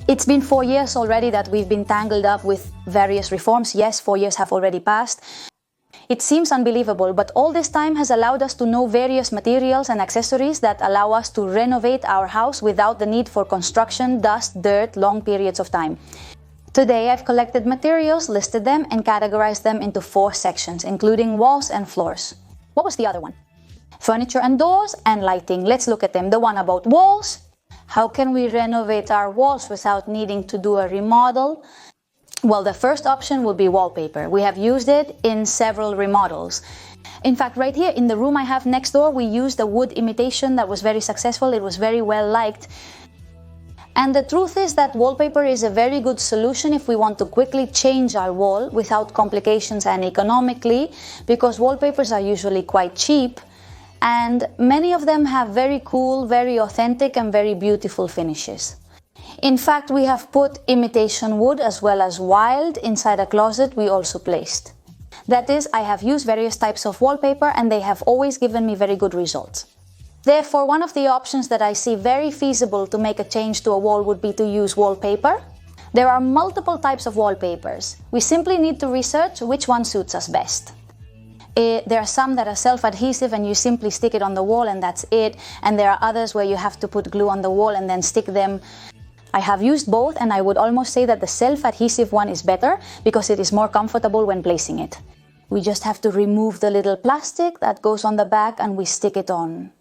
It's been 4 years already that we've been tangled up with various reforms. Yes, 4 years have already passed. It seems unbelievable, but all this time has allowed us to know various materials and accessories that allow us to renovate our house without the need for construction, dust, dirt, long periods of time. Today I've collected materials, listed them, and categorized them into 4 sections, including walls and floors. What was the other one? Furniture and doors and lighting. Let's look at them. The one about walls. How can we renovate our walls without needing to do a remodel? Well, the first option would be wallpaper. We have used it in several remodels. In fact, right here in the room I have next door, we used a wood imitation that was very successful. It was very well liked. And the truth is that wallpaper is a very good solution if we want to quickly change our wall without complications and economically, because wallpapers are usually quite cheap. And many of them have very cool, very authentic and very beautiful finishes. In fact, we have put imitation wood as well as wild inside a closet we also placed. That is, I have used various types of wallpaper and they have always given me very good results. Therefore, one of the options that I see very feasible to make a change to a wall would be to use wallpaper. There are multiple types of wallpapers. We simply need to research which one suits us best. There are some that are self-adhesive and you simply stick it on the wall and that's it. And there are others where you have to put glue on the wall and then stick them. I have used both and I would almost say that the self-adhesive one is better because it is more comfortable when placing it. We just have to remove the little plastic that goes on the back and we stick it on.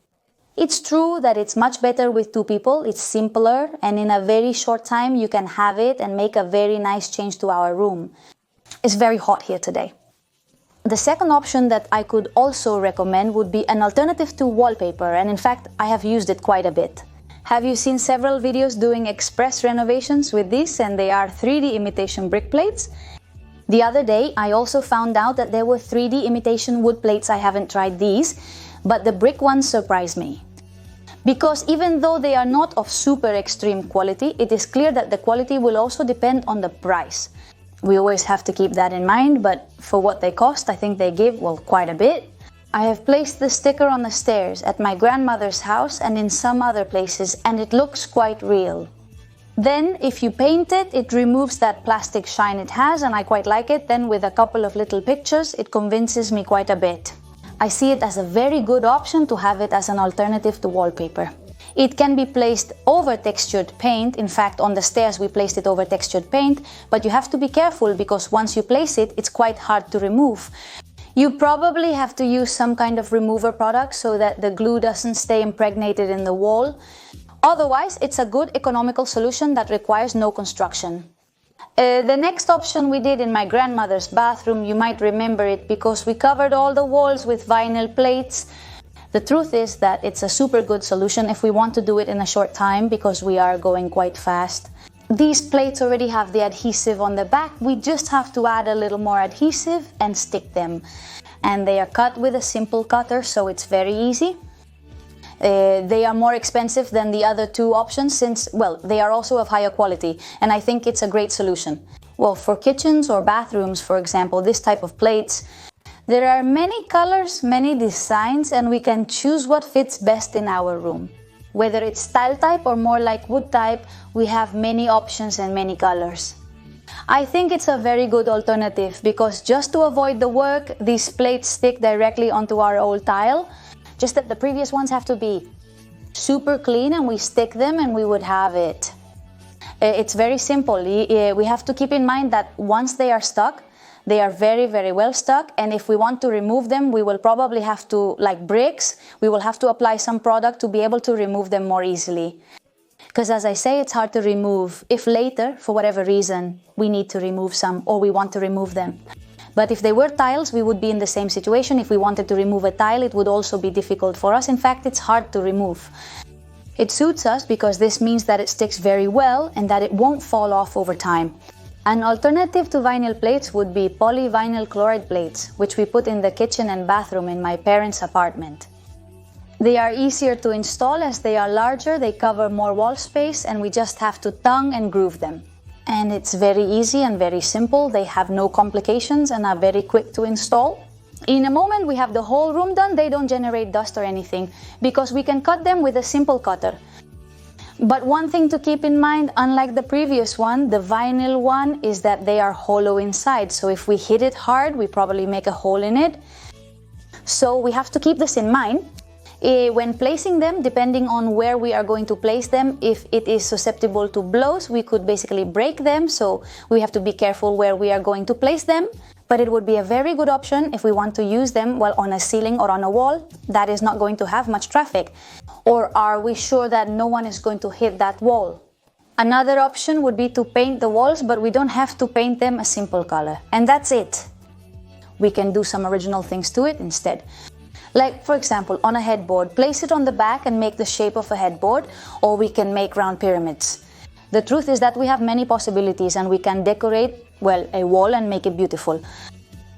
It's true that it's much better with 2 people, it's simpler, and in a very short time you can have it and make a very nice change to our room. It's very hot here today. The second option that I could also recommend would be an alternative to wallpaper, and in fact I have used it quite a bit. Have you seen several videos doing express renovations with this, and they are 3D imitation brick plates? The other day I also found out that there were 3D imitation wood plates. I haven't tried these, but the brick ones surprised me. Because even though they are not of super extreme quality, it is clear that the quality will also depend on the price. We always have to keep that in mind, but for what they cost, I think they give, well, quite a bit. I have placed the sticker on the stairs at my grandmother's house and in some other places, and it looks quite real. Then, if you paint it, it removes that plastic shine it has, and I quite like it. Then with a couple of little pictures, it convinces me quite a bit. I see it as a very good option to have it as an alternative to wallpaper. It can be placed over textured paint. In fact, on the stairs we placed it over textured paint, but you have to be careful because once you place it, it's quite hard to remove. You probably have to use some kind of remover product so that the glue doesn't stay impregnated in the wall. Otherwise, it's a good economical solution that requires no construction. The next option we did in my grandmother's bathroom, you might remember it because we covered all the walls with vinyl plates. The truth is that it's a super good solution if we want to do it in a short time because we are going quite fast. These plates already have the adhesive on the back. We just have to add a little more adhesive and stick them. And they are cut with a simple cutter, so it's very easy. They are more expensive than the other 2 options since, well, they are also of higher quality, and I think it's a great solution. Well, for kitchens or bathrooms, for example, this type of plates, there are many colors, many designs, and we can choose what fits best in our room. Whether it's tile type or more like wood type, we have many options and many colors. I think it's a very good alternative because just to avoid the work, these plates stick directly onto our old tile. Just that the previous ones have to be super clean and we stick them and we would have it. It's very simple. We have to keep in mind that once they are stuck, they are very, very well stuck, and if we want to remove them, we will probably have to, like bricks, we will have to apply some product to be able to remove them more easily. Because as I say, it's hard to remove if later, for whatever reason, we need to remove some or we want to remove them. But if they were tiles, we would be in the same situation. If we wanted to remove a tile, it would also be difficult for us. In fact, it's hard to remove. It suits us because this means that it sticks very well and that it won't fall off over time. An alternative to vinyl plates would be polyvinyl chloride plates, which we put in the kitchen and bathroom in my parents' apartment. They are easier to install as they are larger, they cover more wall space, and we just have to tongue and groove them. And it's very easy and very simple. They have no complications and are very quick to install. In a moment we have the whole room done. They don't generate dust or anything because we can cut them with a simple cutter. But one thing to keep in mind, unlike the previous one, the vinyl one, is that they are hollow inside. So if we hit it hard, we probably make a hole in it. So we have to keep this in mind. When placing them, depending on where we are going to place them, if it is susceptible to blows, we could basically break them. So we have to be careful where we are going to place them. But it would be a very good option if we want to use them while on a ceiling or on a wall that is not going to have much traffic. Or are we sure that no one is going to hit that wall? Another option would be to paint the walls, but we don't have to paint them a simple color. And that's it. We can do some original things to it instead. Like, for example, on a headboard, place it on the back and make the shape of a headboard, or we can make round pyramids. The truth is that we have many possibilities and we can decorate, well, a wall and make it beautiful.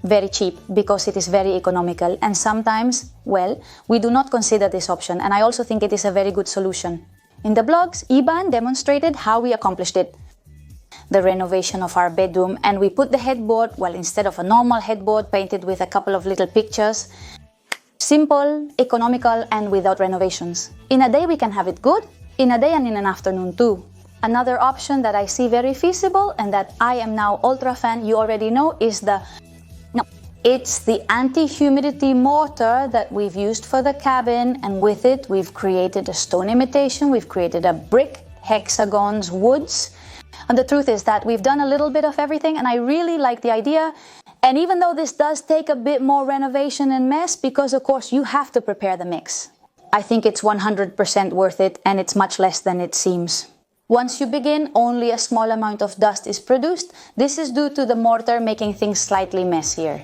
Very cheap because it is very economical, and sometimes, well, we do not consider this option, and I also think it is a very good solution. In the blogs, Iban demonstrated how we accomplished it. The renovation of our bedroom, and we put the headboard, well, instead of a normal headboard, painted with a couple of little pictures. Simple, economical, and without renovations. In a day we can have it good, in a day and in an afternoon too. Another option that I see very feasible and that I am now ultra fan, you already know, is it's the anti-humidity mortar that we've used for the cabin, and with it we've created a stone imitation, we've created a brick, hexagons, woods. And the truth is that we've done a little bit of everything, and I really like the idea. And even though this does take a bit more renovation and mess, because of course you have to prepare the mix, I think it's 100% worth it, and it's much less than it seems. Once you begin, only a small amount of dust is produced. This is due to the mortar making things slightly messier.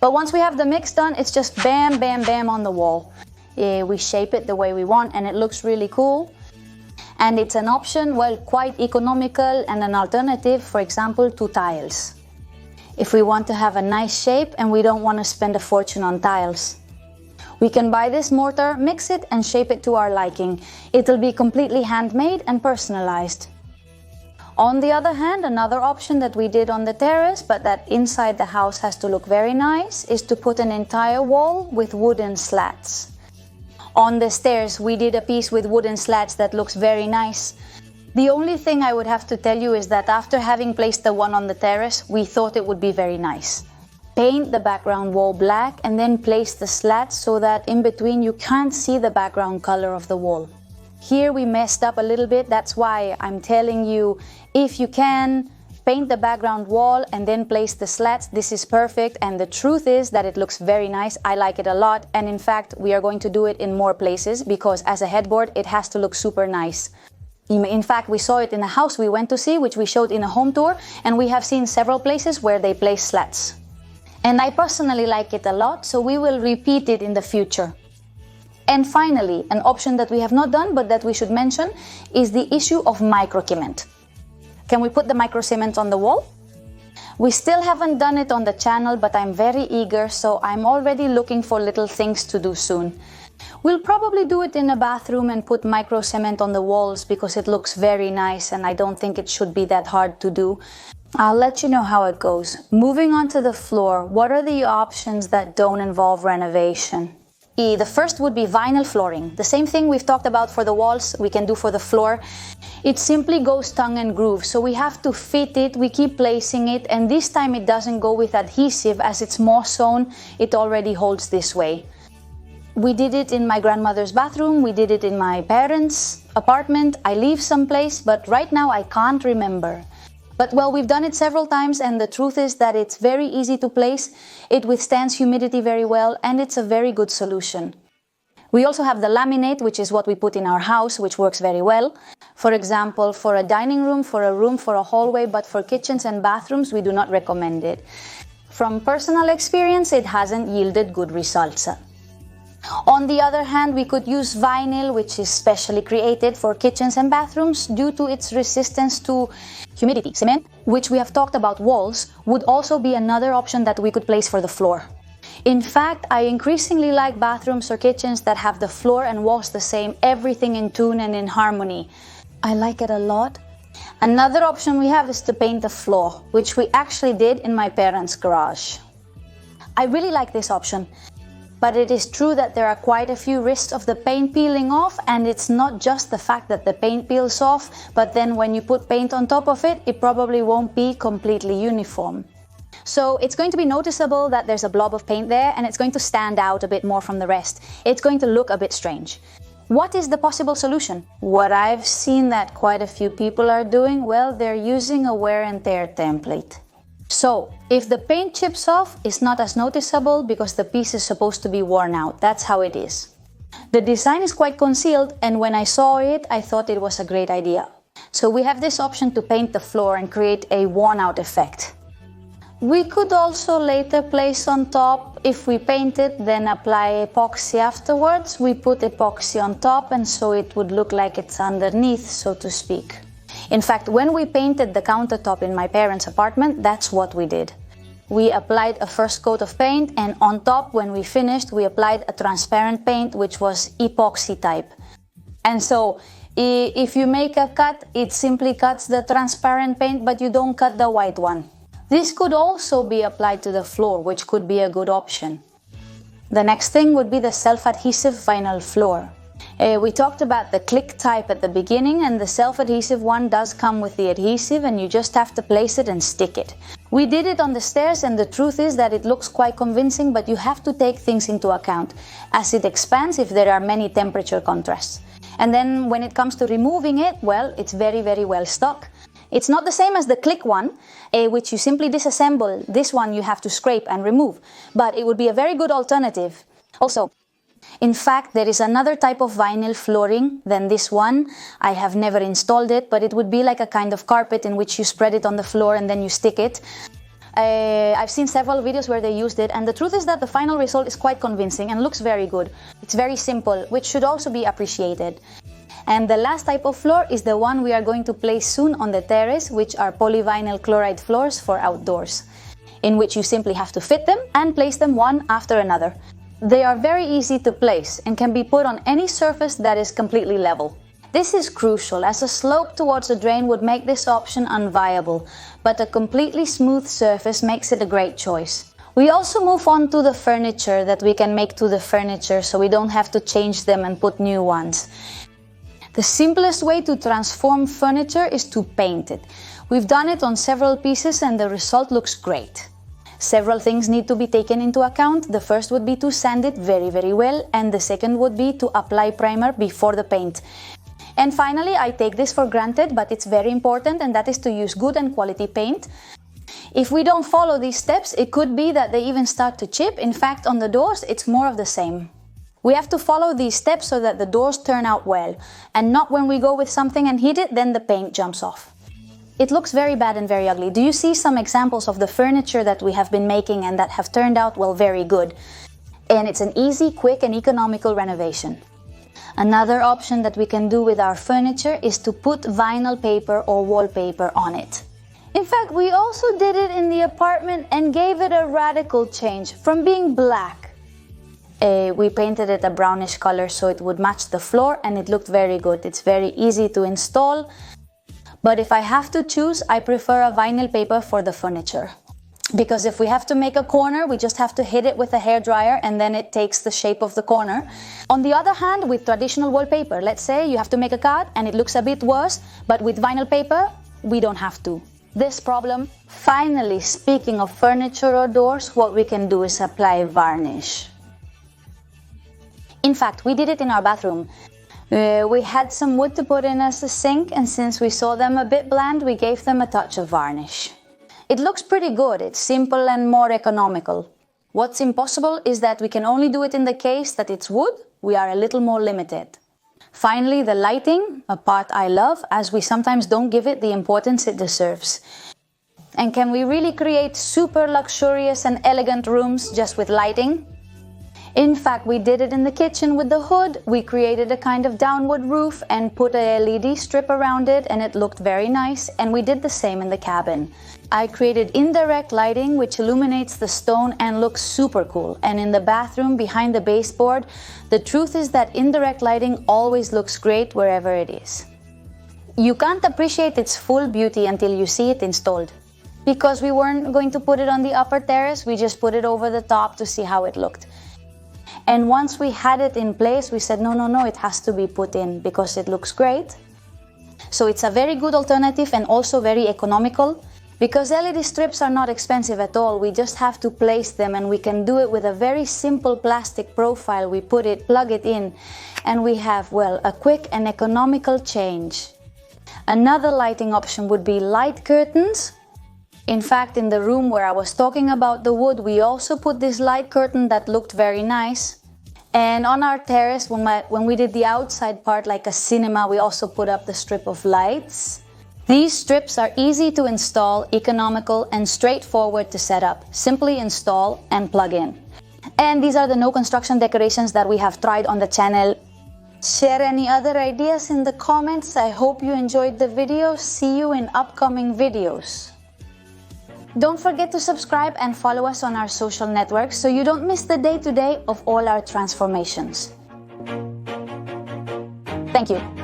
But once we have the mix done, it's just bam, bam, bam on the wall. We shape it the way we want and it looks really cool. And it's an option, well, quite economical and an alternative, for example, to tiles. If we want to have a nice shape and we don't want to spend a fortune on tiles, we can buy this mortar, mix it and shape it to our liking. It'll be completely handmade and personalized. On the other hand, another option that we did on the terrace, but that inside the house has to look very nice, is to put an entire wall with wooden slats. On the stairs, we did a piece with wooden slats that looks very nice. The only thing I would have to tell you is that after having placed the one on the terrace, we thought it would be very nice. Paint the background wall black and then place the slats so that in between you can't see the background color of the wall. Here we messed up a little bit, that's why I'm telling you, if you can, paint the background wall and then place the slats. This is perfect, and the truth is that it looks very nice. I like it a lot, and in fact we are going to do it in more places because as a headboard it has to look super nice. In fact, we saw it in a house we went to see, which we showed in a home tour, and we have seen several places where they place slats. And I personally like it a lot, so we will repeat it in the future. And finally, an option that we have not done but that we should mention is the issue of microcement. Can we put the microcement on the wall? We still haven't done it on the channel, but I'm very eager, so I'm already looking for little things to do soon. We'll probably do it in a bathroom and put microcement on the walls because it looks very nice and I don't think it should be that hard to do. I'll let you know how it goes. Moving on to the floor, what are the options that don't involve renovation? The first would be vinyl flooring. The same thing we've talked about for the walls, we can do for the floor. It simply goes tongue and groove, so we have to fit it, we keep placing it, and this time it doesn't go with adhesive as it's more sewn, it already holds this way. We did it in my grandmother's bathroom, we did it in my parents' apartment. I live someplace, but right now I can't remember. But well, we've done it several times, and the truth is that it's very easy to place, it withstands humidity very well, and it's a very good solution. We also have the laminate, which is what we put in our house, which works very well. For example, for a dining room, for a room, for a hallway, but for kitchens and bathrooms, we do not recommend it. From personal experience, it hasn't yielded good results. On the other hand, we could use vinyl, which is specially created for kitchens and bathrooms due to its resistance to humidity. Cement, which we have talked about walls, would also be another option that we could place for the floor. In fact, I increasingly like bathrooms or kitchens that have the floor and walls the same, everything in tune and in harmony. I like it a lot. Another option we have is to paint the floor, which we actually did in my parents' garage. I really like this option. but it is true that there are quite a few risks of the paint peeling off, and it's not just the fact that the paint peels off, but then when you put paint on top of it, it probably won't be completely uniform. So it's going to be noticeable that there's a blob of paint there, and it's going to stand out a bit more from the rest. It's going to look a bit strange. What is the possible solution? What I've seen that quite a few people are doing, well, they're using a wear and tear template. So, if the paint chips off, it's not as noticeable because the piece is supposed to be worn out. That's how it is. The design is quite concealed, and when I saw it, I thought it was a great idea. So we have this option to paint the floor and create a worn out effect. We could also later place on top, if we paint it, then apply epoxy afterwards. We put epoxy on top, and so it would look like it's underneath, so to speak. In fact, when we painted the countertop in my parents' apartment, that's what we did. We applied a first coat of paint, and on top, when we finished, we applied a transparent paint, which was epoxy type. And so, if you make a cut, it simply cuts the transparent paint, but you don't cut the white one. This could also be applied to the floor, which could be a good option. The next thing would be the self-adhesive vinyl floor. We talked about the click type at the beginning, and the self-adhesive one does come with the adhesive, and you just have to place it and stick it. We did it on the stairs, and the truth is that it looks quite convincing, but you have to take things into account as it expands if there are many temperature contrasts. And then when it comes to removing it, well, it's very, very well stuck. It's not the same as the click one, which you simply disassemble. This one you have to scrape and remove, but it would be a very good alternative. Also, in fact, there is another type of vinyl flooring than this one. I have never installed it, but it would be like a kind of carpet in which you spread it on the floor and then you stick it. I've seen several videos where they used it, and the truth is that the final result is quite convincing and looks very good. It's very simple, which should also be appreciated. And the last type of floor is the one we are going to place soon on the terrace, which are polyvinyl chloride floors for outdoors, in which you simply have to fit them and place them one after another. They are very easy to place and can be put on any surface that is completely level. This is crucial, as a slope towards a drain would make this option unviable, but a completely smooth surface makes it a great choice. We also move on to the furniture that we can make to the furniture, so we don't have to change them and put new ones. The simplest way to transform furniture is to paint it. We've done it on several pieces and the result looks great. Several things need to be taken into account. The first would be to sand it very, very well, and the second would be to apply primer before the paint. And finally, I take this for granted, but it's very important, and that is to use good and quality paint. If we don't follow these steps, it could be that they even start to chip. In fact, on the doors, it's more of the same. We have to follow these steps so that the doors turn out well, and not when we go with something and hit it, then the paint jumps off. It looks very bad and very ugly. Do you see some examples of the furniture that we have been making and that have turned out, well, very good? And it's an easy, quick and economical renovation. Another option that we can do with our furniture is to put vinyl paper or wallpaper on it. In fact, we also did it in the apartment and gave it a radical change from being black. We painted it a brownish color so it would match the floor, and it looked very good. It's very easy to install, but if I have to choose, I prefer a vinyl paper for the furniture. Because if we have to make a corner, we just have to hit it with a hairdryer and then it takes the shape of the corner. On the other hand, with traditional wallpaper, let's say you have to make a cut and it looks a bit worse, but with vinyl paper, we don't have to. This problem. Finally, speaking of furniture or doors, what we can do is apply varnish. In fact, we did it in our bathroom. We had some wood to put in as a sink, and since we saw them a bit bland, we gave them a touch of varnish. It looks pretty good. It's simple and more economical. What's impossible is that we can only do it in the case that it's wood. We are a little more limited. Finally, the lighting, a part I love, as we sometimes don't give it the importance it deserves. And can we really create super luxurious and elegant rooms just with lighting? In fact, we did it in the kitchen with the hood. We created a kind of downward roof and put a LED strip around it, and it looked very nice, and we did the same in the cabin. I created indirect lighting which illuminates the stone and looks super cool, and in the bathroom behind the baseboard, the truth is that indirect lighting always looks great wherever it is. You can't appreciate its full beauty until you see it installed. Because we weren't going to put it on the upper terrace, we just put it over the top to see how it looked. And once we had it in place, we said, no, it has to be put in because it looks great. So it's a very good alternative and also very economical. Because LED strips are not expensive at all, we just have to place them, and we can do it with a very simple plastic profile. We plug it in, and we have, well, a quick and economical change. Another lighting option would be light curtains. In fact, in the room where I was talking about the wood, we also put this light curtain that looked very nice. And on our terrace, when we did the outside part like a cinema, we also put up the strip of lights. These strips are easy to install, economical, and straightforward to set up. Simply install and plug in. And these are the no construction decorations that we have tried on the channel. Share any other ideas in the comments. I hope you enjoyed the video. See you in upcoming videos. Don't forget to subscribe and follow us on our social networks so you don't miss the day-to-day of all our transformations. Thank you.